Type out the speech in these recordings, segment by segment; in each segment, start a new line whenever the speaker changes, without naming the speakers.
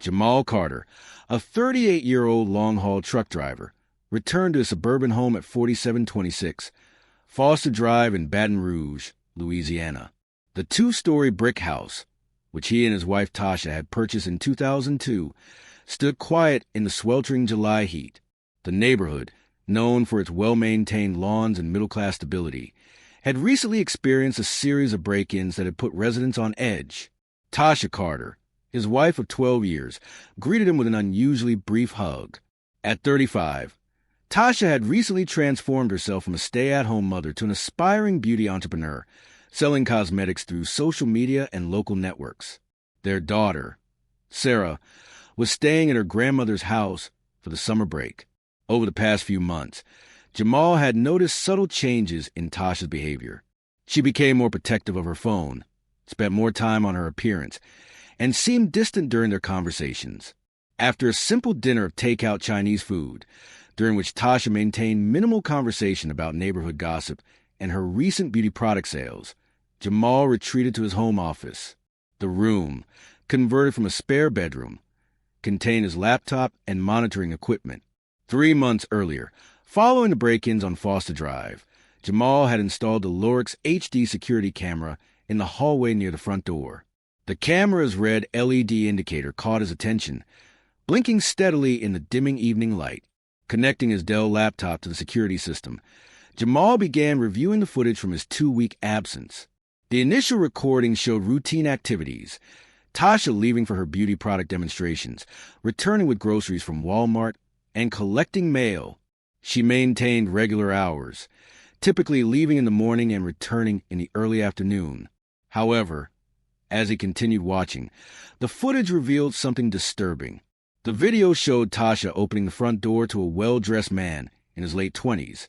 Jamal Carter, a 38-year-old long-haul truck driver, returned to his suburban home at 4726 Foster Drive in Baton Rouge, Louisiana. The two-story brick house, which he and his wife Tasha had purchased in 2002, stood quiet in the sweltering July heat. The neighborhood, known for its well-maintained lawns and middle-class stability, had recently experienced a series of break-ins that had put residents on edge. Tasha Carter, his wife of 12 years, greeted him with an unusually brief hug. At 35, Tasha had recently transformed herself from a stay-at-home mother to an aspiring beauty entrepreneur, selling cosmetics through social media and local networks. Their daughter, Sarah, was staying at her grandmother's house for the summer break. Over the past few months, Jamal had noticed subtle changes in Tasha's behavior. She became more protective of her phone, spent more time on her appearance, and seemed distant during their conversations. After a simple dinner of takeout Chinese food, during which Tasha maintained minimal conversation about neighborhood gossip and her recent beauty product sales, Jamal retreated to his home office. The room, converted from a spare bedroom, contained his laptop and monitoring equipment. 3 months earlier, following the break-ins on Foster Drive, Jamal had installed the Lorix HD security camera in the hallway near the front door. The camera's red LED indicator caught his attention, blinking steadily in the dimming evening light. Connecting his Dell laptop to the security system, Jamal began reviewing the footage from his 2-week absence. The initial recording showed routine activities: Tasha leaving for her beauty product demonstrations, returning with groceries from Walmart, and collecting mail. She maintained regular hours, typically leaving in the morning and returning in the early afternoon. However, as he continued watching, the footage revealed something disturbing. The video showed Tasha opening the front door to a well-dressed man in his late 20s,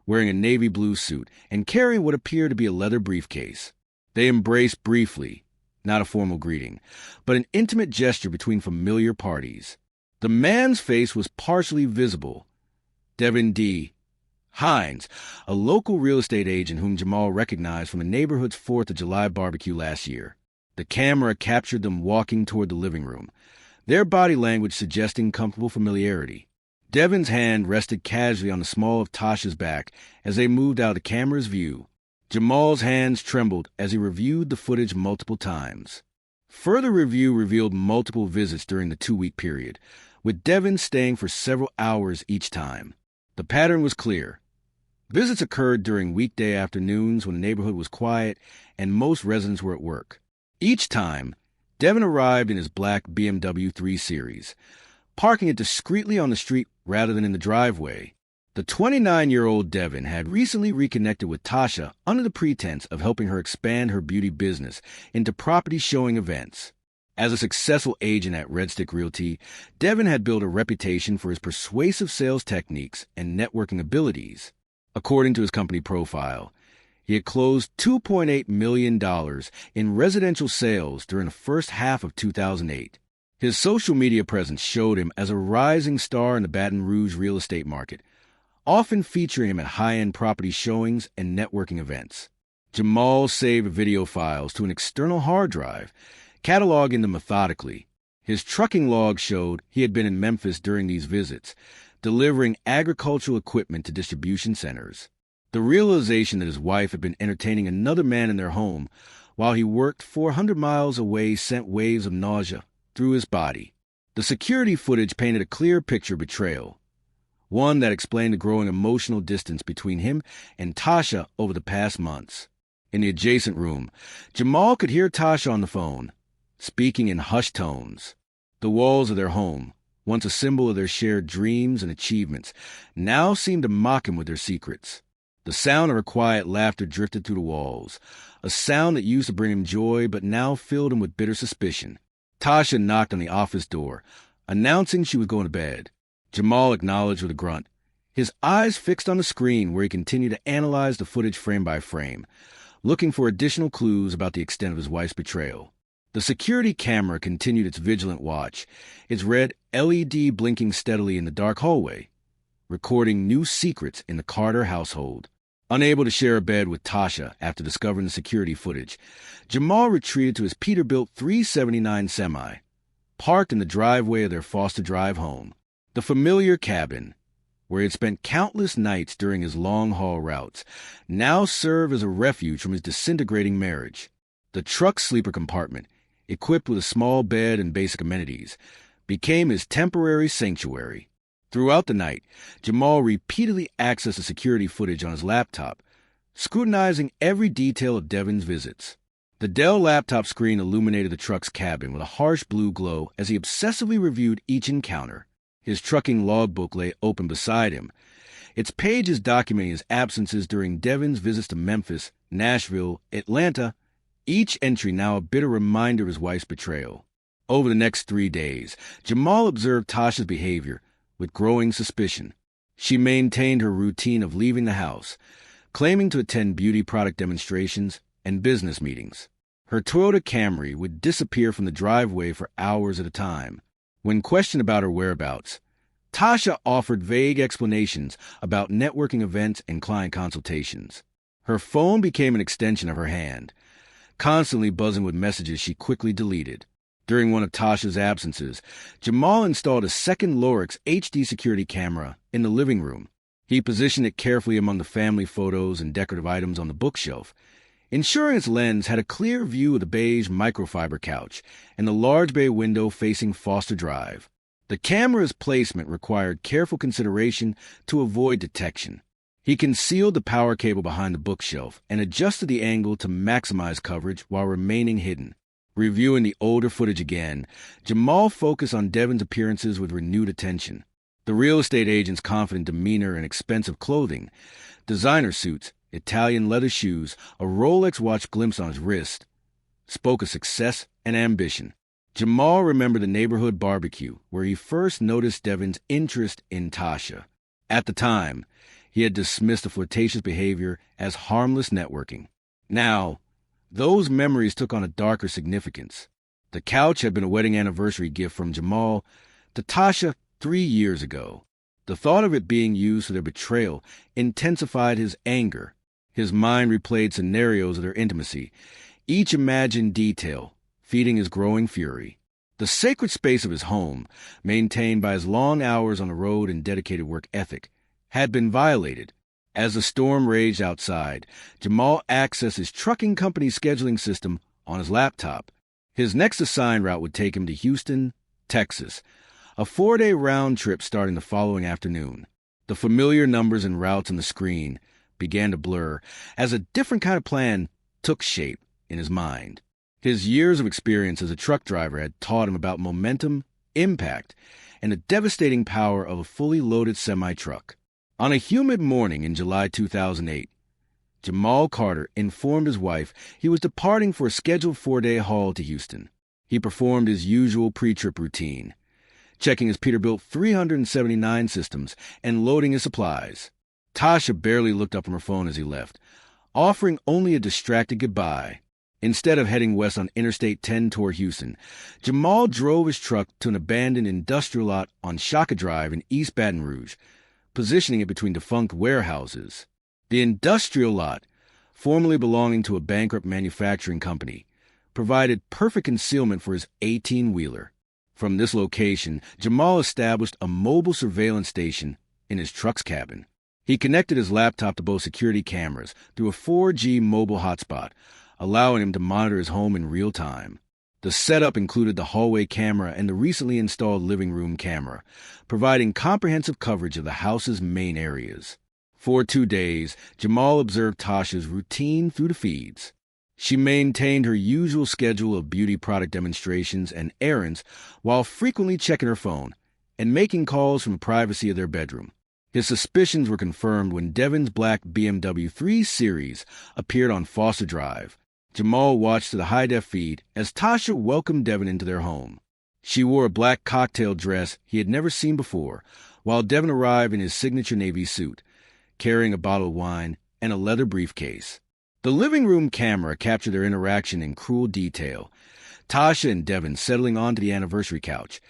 wearing a navy blue suit and carrying what appeared to be a leather briefcase. They embraced briefly, not a formal greeting, but an intimate gesture between familiar parties. The man's face was partially visible. Devin D. Hines, a local real estate agent whom Jamal recognized from the neighborhood's 4th of July barbecue last year. The camera captured them walking toward the living room, their body language suggesting comfortable familiarity. Devin's hand rested casually on the small of Tasha's back as they moved out of the camera's view. Jamal's hands trembled as he reviewed the footage multiple times. Further review revealed multiple visits during the 2-week period, with Devin staying for several hours each time. The pattern was clear. Visits occurred during weekday afternoons when the neighborhood was quiet and most residents were at work. Each time, Devin arrived in his black BMW 3 Series, parking it discreetly on the street rather than in the driveway. The 29-year-old Devin had recently reconnected with Tasha under the pretense of helping her expand her beauty business into property showing events. As a successful agent at Red Stick Realty, Devin had built a reputation for his persuasive sales techniques and networking abilities. According to his company profile, he had closed $2.8 million in residential sales during the first half of 2008. His social media presence showed him as a rising star in the Baton Rouge real estate market, often featuring him at high-end property showings and networking events. Jamal saved video files to an external hard drive, cataloging them methodically. His trucking log showed he had been in Memphis during these visits, delivering agricultural equipment to distribution centers. The realization that his wife had been entertaining another man in their home while he worked 400 miles away sent waves of nausea through his body. The security footage painted a clear picture of betrayal, one that explained the growing emotional distance between him and Tasha over the past months. In the adjacent room, Jamal could hear Tasha on the phone, speaking in hushed tones. The walls of their home, once a symbol of their shared dreams and achievements, now seemed to mock him with their secrets. The sound of her quiet laughter drifted through the walls, a sound that used to bring him joy but now filled him with bitter suspicion. Tasha knocked on the office door, announcing she was going to bed. Jamal acknowledged with a grunt, his eyes fixed on the screen where he continued to analyze the footage frame by frame, looking for additional clues about the extent of his wife's betrayal. The security camera continued its vigilant watch, its red LED blinking steadily in the dark hallway, recording new secrets in the Carter household. Unable to share a bed with Tasha after discovering the security footage, Jamal retreated to his Peterbilt 379 Semi, parked in the driveway of their Foster Drive home. The familiar cabin, where he had spent countless nights during his long-haul routes, now served as a refuge from his disintegrating marriage. The truck's sleeper compartment, equipped with a small bed and basic amenities, became his temporary sanctuary. Throughout the night, Jamal repeatedly accessed the security footage on his laptop, scrutinizing every detail of Devin's visits. The Dell laptop screen illuminated the truck's cabin with a harsh blue glow as he obsessively reviewed each encounter. His trucking logbook lay open beside him, its pages documenting his absences during Devin's visits to Memphis, Nashville, Atlanta, each entry now a bitter reminder of his wife's betrayal. Over the next 3 days, Jamal observed Tasha's behavior with growing suspicion. She maintained her routine of leaving the house, claiming to attend beauty product demonstrations and business meetings. Her Toyota Camry would disappear from the driveway for hours at a time. When questioned about her whereabouts, Tasha offered vague explanations about networking events and client consultations. Her phone became an extension of her hand, constantly buzzing with messages she quickly deleted. During one of Tasha's absences, Jamal installed a second Lorix HD security camera in the living room. He positioned it carefully among the family photos and decorative items on the bookshelf, ensuring its lens had a clear view of the beige microfiber couch and the large bay window facing Foster Drive. The camera's placement required careful consideration to avoid detection. He concealed the power cable behind the bookshelf and adjusted the angle to maximize coverage while remaining hidden. Reviewing the older footage again, Jamal focused on Devin's appearances with renewed attention. The real estate agent's confident demeanor and expensive clothing, designer suits, Italian leather shoes, a Rolex watch glimpsed on his wrist, spoke of success and ambition. Jamal remembered the neighborhood barbecue where he first noticed Devin's interest in Tasha. At the time, he had dismissed the flirtatious behavior as harmless networking. Now, those memories took on a darker significance. The couch had been a wedding anniversary gift from Jamal to Tasha 3 years ago. The thought of it being used for their betrayal intensified his anger. His mind replayed scenarios of their intimacy, each imagined detail, feeding his growing fury. The sacred space of his home, maintained by his long hours on the road and dedicated work ethic, had been violated. As the storm raged outside, Jamal accessed his trucking company's scheduling system on his laptop. His next assigned route would take him to Houston, Texas, a 4-day round trip starting the following afternoon. The familiar numbers and routes on the screen began to blur as a different kind of plan took shape in his mind. His years of experience as a truck driver had taught him about momentum, impact, and the devastating power of a fully loaded semi-truck. On a humid morning in July 2008, Jamal Carter informed his wife he was departing for a scheduled 4-day haul to Houston. He performed his usual pre-trip routine, checking his Peterbilt 379 systems and loading his supplies. Tasha barely looked up from her phone as he left, offering only a distracted goodbye. Instead of heading west on Interstate 10 toward Houston, Jamal drove his truck to an abandoned industrial lot on Shaka Drive in East Baton Rouge, positioning it between defunct warehouses. The industrial lot, formerly belonging to a bankrupt manufacturing company, provided perfect concealment for his 18-wheeler. From this location, Jamal established a mobile surveillance station in his truck's cabin. He connected his laptop to both security cameras through a 4G mobile hotspot, allowing him to monitor his home in real time. The setup included the hallway camera and the recently installed living room camera, providing comprehensive coverage of the house's main areas. For 2 days, Jamal observed Tasha's routine through the feeds. She maintained her usual schedule of beauty product demonstrations and errands while frequently checking her phone and making calls from the privacy of their bedroom. His suspicions were confirmed when Devin's black BMW 3 Series appeared on Foster Drive. Jamal watched to the high-def feed as Tasha welcomed Devin into their home. She wore a black cocktail dress he had never seen before, while Devin arrived in his signature navy suit, carrying a bottle of wine and a leather briefcase. The living room camera captured their interaction in cruel detail, Tasha and Devin settling onto the anniversary couch,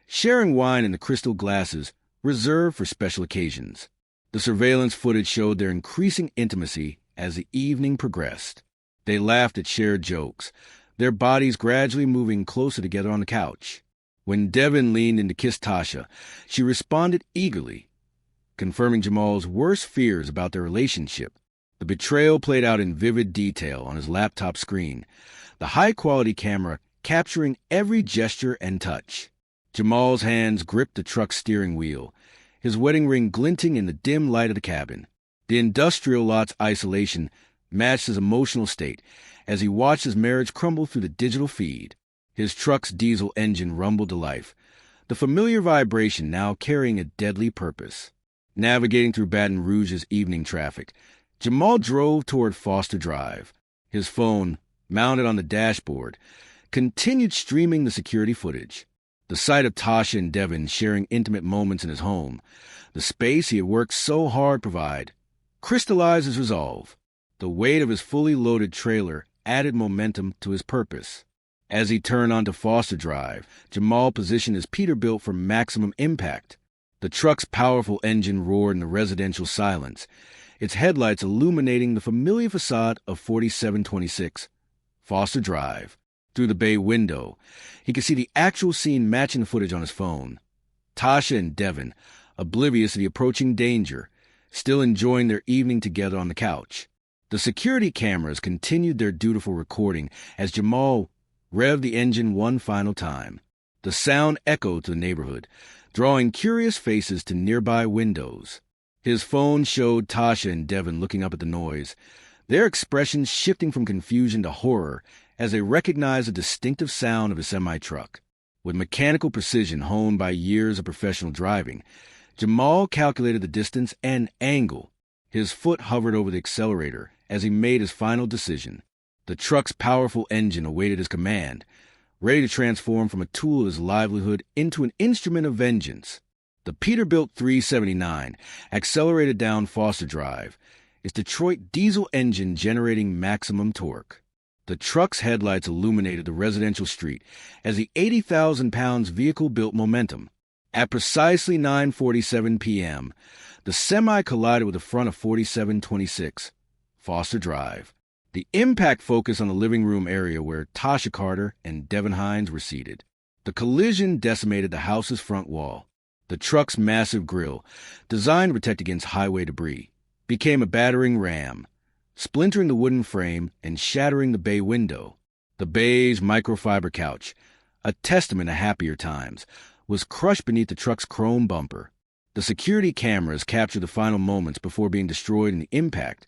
sharing wine in the crystal glasses reserved for special occasions. The surveillance footage showed their increasing intimacy as the evening progressed. They laughed at shared jokes, their bodies gradually moving closer together on the couch. When Devin leaned in to kiss Tasha, she responded eagerly, confirming Jamal's worst fears about their relationship. The betrayal played out in vivid detail on his laptop screen, the high-quality camera capturing every gesture and touch. Jamal's hands gripped the truck's steering wheel, his wedding ring glinting in the dim light of the cabin. The industrial lot's isolation matched his emotional state as he watched his marriage crumble through the digital feed. His truck's diesel engine rumbled to life, the familiar vibration now carrying a deadly purpose. Navigating through Baton Rouge's evening traffic, Jamal drove toward Foster Drive. His phone, mounted on the dashboard, continued streaming the security footage. The sight of Tasha and Devin sharing intimate moments in his home, the space he had worked so hard to provide, crystallized his resolve. The weight of his fully loaded trailer added momentum to his purpose. As he turned onto Foster Drive, Jamal positioned his Peterbilt for maximum impact. The truck's powerful engine roared in the residential silence, its headlights illuminating the familiar facade of 4726 Foster Drive. Through the bay window, he could see the actual scene matching the footage on his phone. Tasha and Devin, oblivious to the approaching danger, still enjoying their evening together on the couch. The security cameras continued their dutiful recording as Jamal revved the engine one final time. The sound echoed to the neighborhood, drawing curious faces to nearby windows. His phone showed Tasha and Devin looking up at the noise, their expressions shifting from confusion to horror as they recognized the distinctive sound of a semi-truck. With mechanical precision honed by years of professional driving, Jamal calculated the distance and angle. His foot hovered over the accelerator as he made his final decision. The truck's powerful engine awaited his command, ready to transform from a tool of his livelihood into an instrument of vengeance. The Peterbilt 379 accelerated down Foster Drive, its Detroit diesel engine generating maximum torque. The truck's headlights illuminated the residential street as the 80,000-pound vehicle built momentum. At precisely 9:47 p.m., the semi collided with the front of 4726 Foster Drive. The impact focused on the living room area where Tasha Carter and Devin Hines were seated. The collision decimated the house's front wall. The truck's massive grille, designed to protect against highway debris, became a battering ram, splintering the wooden frame and shattering the bay window. The beige microfiber couch, a testament to happier times, was crushed beneath the truck's chrome bumper. The security cameras captured the final moments before being destroyed in the impact,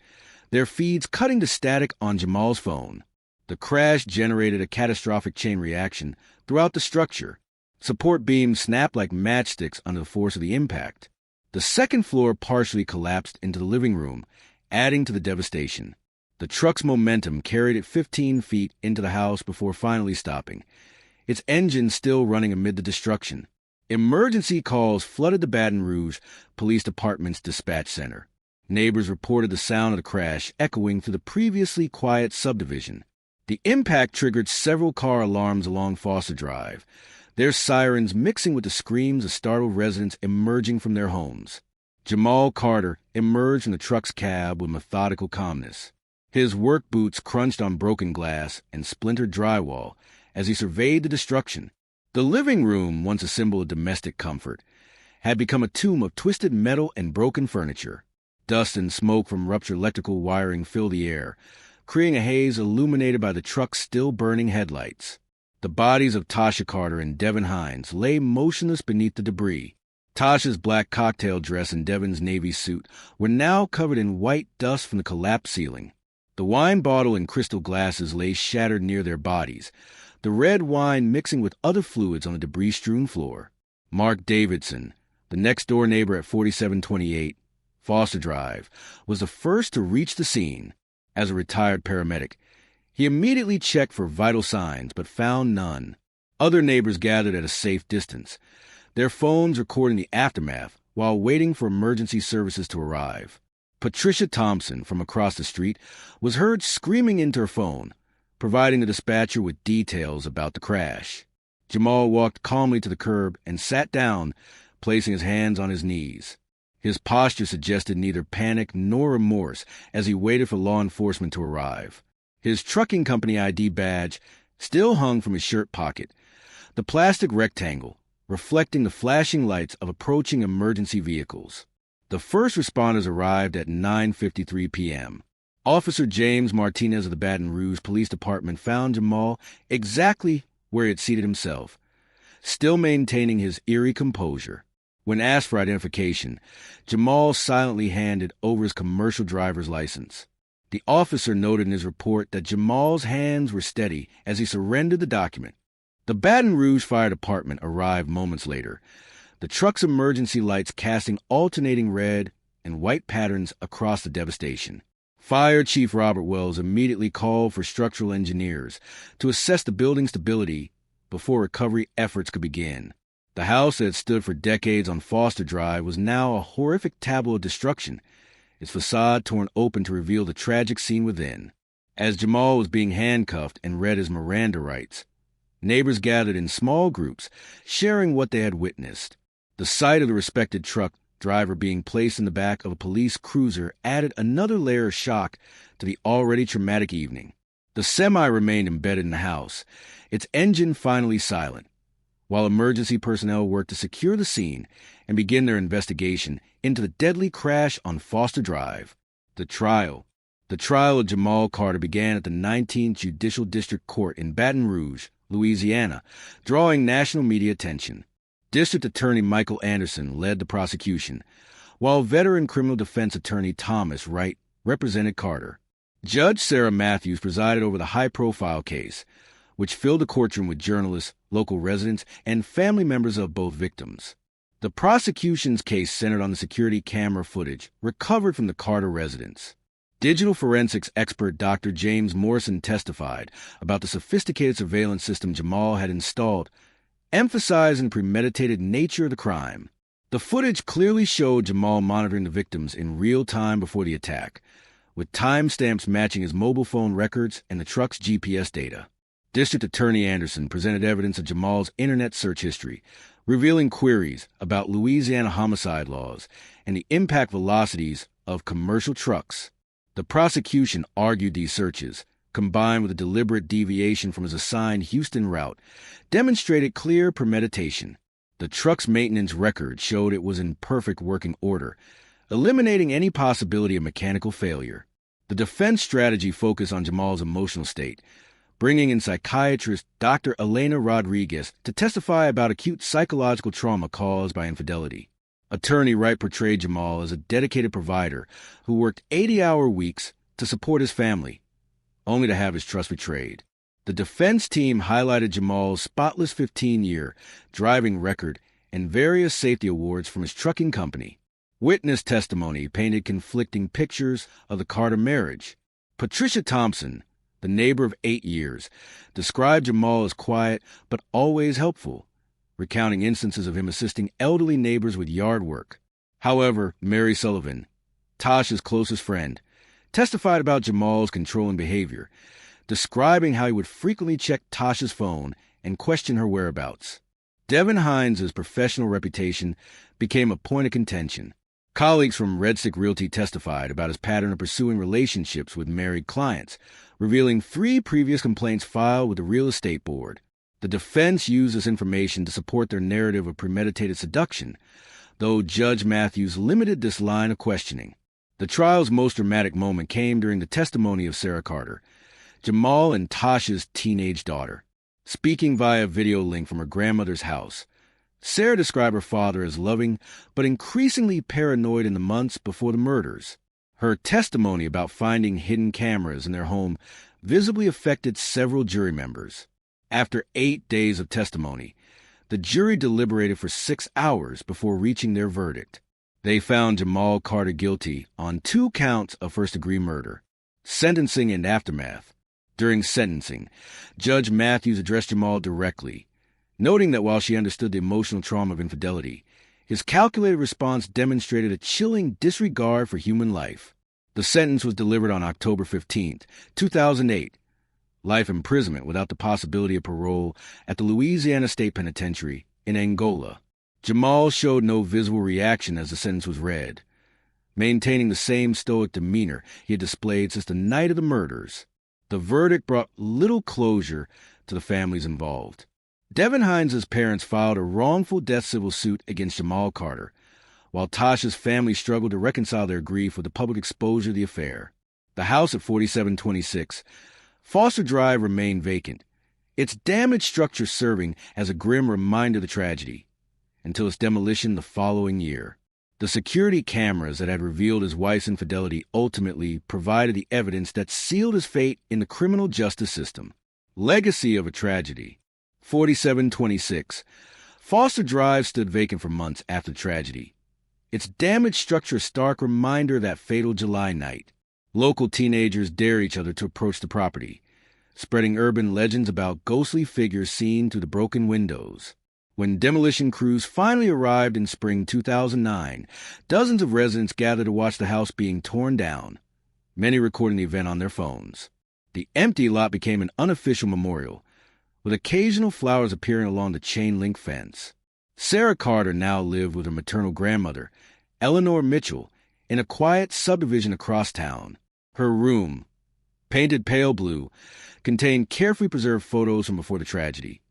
their feeds cutting to static on Jamal's phone. The crash generated a catastrophic chain reaction throughout the structure. Support beams snapped like matchsticks under the force of the impact. The second floor partially collapsed into the living room, adding to the devastation. The truck's momentum carried it 15 feet into the house before finally stopping, its engine still running amid the destruction. Emergency calls flooded the Baton Rouge Police Department's dispatch center. Neighbors reported the sound of the crash echoing through the previously quiet subdivision. The impact triggered several car alarms along Foster Drive, their sirens mixing with the screams of startled residents emerging from their homes. Jamal Carter emerged from the truck's cab with methodical calmness. His work boots crunched on broken glass and splintered drywall as he surveyed the destruction. The living room, once a symbol of domestic comfort, had become a tomb of twisted metal and broken furniture. Dust and smoke from ruptured electrical wiring filled the air, creating a haze illuminated by the truck's still burning headlights. The bodies of Tasha Carter and Devin Hines lay motionless beneath the debris. Tasha's black cocktail dress and Devin's navy suit were now covered in white dust from the collapsed ceiling. The wine bottle and crystal glasses lay shattered near their bodies, the red wine mixing with other fluids on the debris-strewn floor. Mark Davidson, the next-door neighbor at 4728 Foster Drive, was the first to reach the scene. As a retired paramedic, he immediately checked for vital signs but found none. Other neighbors gathered at a safe distance, their phones recording the aftermath while waiting for emergency services to arrive. Patricia Thompson, from across the street, was heard screaming into her phone, providing the dispatcher with details about the crash. Jamal walked calmly to the curb and sat down, placing his hands on his knees. His posture suggested neither panic nor remorse as he waited for law enforcement to arrive. His trucking company ID badge still hung from his shirt pocket, the plastic rectangle, reflecting the flashing lights of approaching emergency vehicles. The first responders arrived at 9:53 p.m. Officer James Martinez of the Baton Rouge Police Department found Jamal exactly where he had seated himself, still maintaining his eerie composure. When asked for identification, Jamal silently handed over his commercial driver's license. The officer noted in his report that Jamal's hands were steady as he surrendered the document. The Baton Rouge Fire Department arrived moments later, the truck's emergency lights casting alternating red and white patterns across the devastation. Fire Chief Robert Wells immediately called for structural engineers to assess the building's stability before recovery efforts could begin. The house that had stood for decades on Foster Drive was now a horrific tableau of destruction, its facade torn open to reveal the tragic scene within. As Jamal was being handcuffed and read his Miranda rights, neighbors gathered in small groups, sharing what they had witnessed. The sight of the respected truck driver being placed in the back of a police cruiser added another layer of shock to the already traumatic evening. The semi remained embedded in the house, its engine finally silent, while emergency personnel worked to secure the scene and begin their investigation into the deadly crash on Foster Drive. The trial of Jamal Carter began at the 19th Judicial District Court in Baton Rouge, Louisiana, drawing national media attention. District Attorney Michael Anderson led the prosecution, while veteran criminal defense attorney Thomas Wright represented Carter. Judge Sarah Matthews presided over the high-profile case, which filled the courtroom with journalists, local residents, and family members of both victims. The prosecution's case centered on the security camera footage recovered from the Carter residence. Digital forensics expert Dr. James Morrison testified about the sophisticated surveillance system Jamal had installed, emphasizing the premeditated nature of the crime. The footage clearly showed Jamal monitoring the victims in real time before the attack, with timestamps matching his mobile phone records and the truck's GPS data. District Attorney Anderson presented evidence of Jamal's internet search history, revealing queries about Louisiana homicide laws and the impact velocities of commercial trucks. The prosecution argued these searches, combined with a deliberate deviation from his assigned Houston route, demonstrated clear premeditation. The truck's maintenance record showed it was in perfect working order, eliminating any possibility of mechanical failure. The defense strategy focused on Jamal's emotional state, bringing in psychiatrist Dr. Elena Rodriguez to testify about acute psychological trauma caused by infidelity. Attorney Wright portrayed Jamal as a dedicated provider who worked 80-hour weeks to support his family, only to have his trust betrayed. The defense team highlighted Jamal's spotless 15-year driving record and various safety awards from his trucking company. Witness testimony painted conflicting pictures of the Carter marriage. Patricia Thompson, the neighbor of 8 years, described Jamal as quiet but always helpful, recounting instances of him assisting elderly neighbors with yard work. However, Mary Sullivan, Tasha's closest friend, testified about Jamal's controlling behavior, describing how he would frequently check Tasha's phone and question her whereabouts. Devin Hines' professional reputation became a point of contention. Colleagues from Red Stick Realty testified about his pattern of pursuing relationships with married clients, revealing 3 previous complaints filed with the real estate board. The defense used this information to support their narrative of premeditated seduction, though Judge Matthews limited this line of questioning. The trial's most dramatic moment came during the testimony of Sarah Carter, Jamal and Tasha's teenage daughter. Speaking via video link from her grandmother's house, Sarah described her father as loving but increasingly paranoid in the months before the murders. Her testimony about finding hidden cameras in their home visibly affected several jury members. After 8 days of testimony, the jury deliberated for 6 hours before reaching their verdict. They found Jamal Carter guilty on 2 counts of first-degree murder. Sentencing and aftermath. During sentencing, Judge Matthews addressed Jamal directly, noting that while she understood the emotional trauma of infidelity, his calculated response demonstrated a chilling disregard for human life. The sentence was delivered on October 15, 2008, life imprisonment without the possibility of parole at the Louisiana State Penitentiary in Angola. Jamal showed no visible reaction as the sentence was read, maintaining the same stoic demeanor he had displayed since the night of the murders. The verdict brought little closure to the families involved. Devin Hines' parents filed a wrongful death civil suit against Jamal Carter, while Tasha's family struggled to reconcile their grief with the public exposure of the affair. The house at 4726 Foster Drive remained vacant, its damaged structure serving as a grim reminder of the tragedy, until its demolition the following year. The security cameras that had revealed his wife's infidelity ultimately provided the evidence that sealed his fate in the criminal justice system. Legacy of a tragedy. 4726 Foster Drive stood vacant for months after the tragedy, its damaged structure a stark reminder of that fatal July night. Local teenagers dare each other to approach the property, spreading urban legends about ghostly figures seen through the broken windows. When demolition crews finally arrived in spring 2009, dozens of residents gathered to watch the house being torn down, many recording the event on their phones. The empty lot became an unofficial memorial, with occasional flowers appearing along the chain-link fence. Sarah Carter now lived with her maternal grandmother, Eleanor Mitchell, in a quiet subdivision across town. Her room, painted pale blue, contained carefully preserved photos from before the tragedy.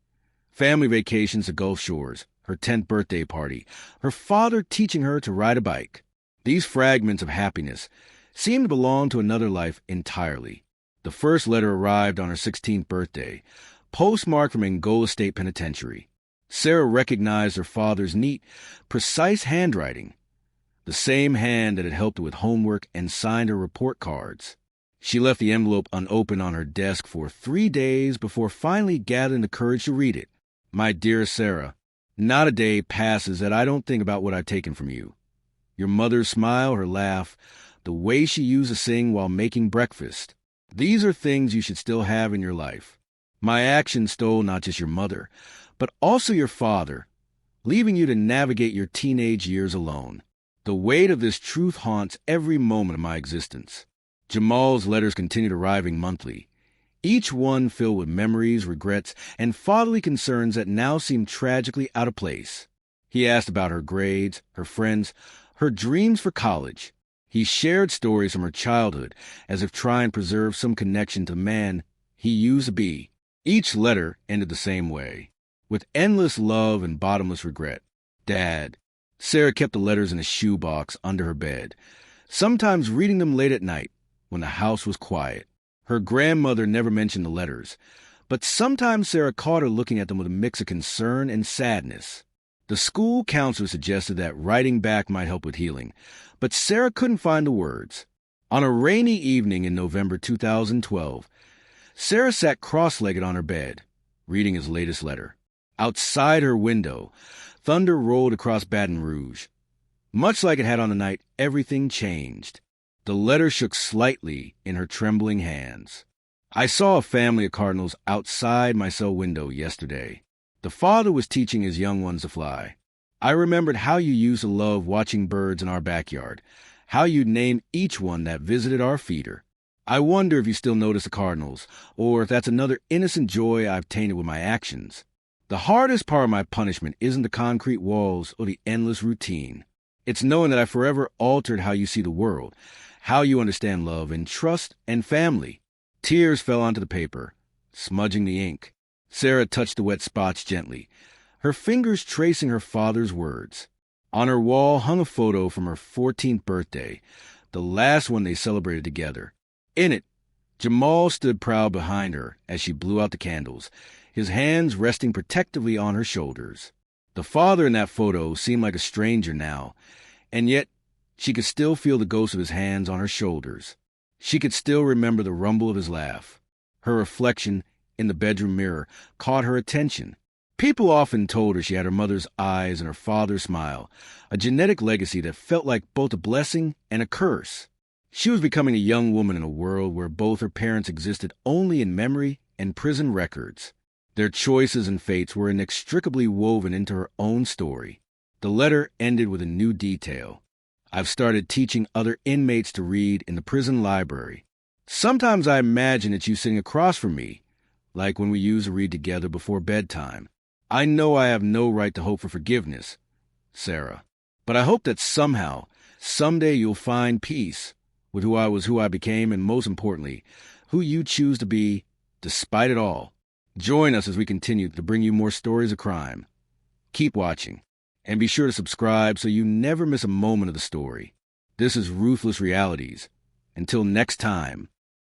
Family vacations to Gulf Shores, her 10th birthday party, her father teaching her to ride a bike. These fragments of happiness seemed to belong to another life entirely. The first letter arrived on her 16th birthday, postmarked from Angola State Penitentiary. Sarah recognized her father's neat, precise handwriting, the same hand that had helped her with homework and signed her report cards. She left the envelope unopened on her desk for 3 days before finally gathering the courage to read it. My dear Sarah, not a day passes that I don't think about what I've taken from you. Your mother's smile, her laugh, the way she used to sing while making breakfast. These are things you should still have in your life. My actions stole not just your mother, but also your father, leaving you to navigate your teenage years alone. The weight of this truth haunts every moment of my existence. Jamal's letters continued arriving monthly, each one filled with memories, regrets, and fatherly concerns that now seemed tragically out of place. He asked about her grades, her friends, her dreams for college. He shared stories from her childhood, as if trying to preserve some connection to the man he used to be. Each letter ended the same way, with endless love and bottomless regret. Dad. Sarah kept the letters in a shoebox under her bed, sometimes reading them late at night when the house was quiet. Her grandmother never mentioned the letters, but sometimes Sarah caught her looking at them with a mix of concern and sadness. The school counselor suggested that writing back might help with healing, but Sarah couldn't find the words. On a rainy evening in November 2012, Sarah sat cross-legged on her bed, reading his latest letter. Outside her window, thunder rolled across Baton Rouge. Much like it had on the night everything changed. The letter shook slightly in her trembling hands. I saw a family of cardinals outside my cell window yesterday. The father was teaching his young ones to fly. I remembered how you used to love watching birds in our backyard, how you'd name each one that visited our feeder. I wonder if you still notice the cardinals, or if that's another innocent joy I've tainted with my actions. The hardest part of my punishment isn't the concrete walls or the endless routine. It's knowing that I forever altered how you see the world, how you understand love and trust and family. Tears fell onto the paper, smudging the ink. Sarah touched the wet spots gently, her fingers tracing her father's words. On her wall hung a photo from her 14th birthday, the last one they celebrated together. In it, Jamal stood proud behind her as she blew out the candles, his hands resting protectively on her shoulders. The father in that photo seemed like a stranger now, and yet she could still feel the ghost of his hands on her shoulders. She could still remember the rumble of his laugh. Her reflection in the bedroom mirror caught her attention. People often told her she had her mother's eyes and her father's smile, a genetic legacy that felt like both a blessing and a curse. She was becoming a young woman in a world where both her parents existed only in memory and prison records. Their choices and fates were inextricably woven into her own story. The letter ended with a new detail. I've started teaching other inmates to read in the prison library. Sometimes I imagine it's you sitting across from me, like when we used to read together before bedtime. I know I have no right to hope for forgiveness, Sarah, but I hope that somehow, someday you'll find peace with who I was, who I became, and most importantly, who you choose to be, despite it all. Join us as we continue to bring you more stories of crime. Keep watching, and be sure to subscribe so you never miss a moment of the story. This is Ruthless Realities. Until next time.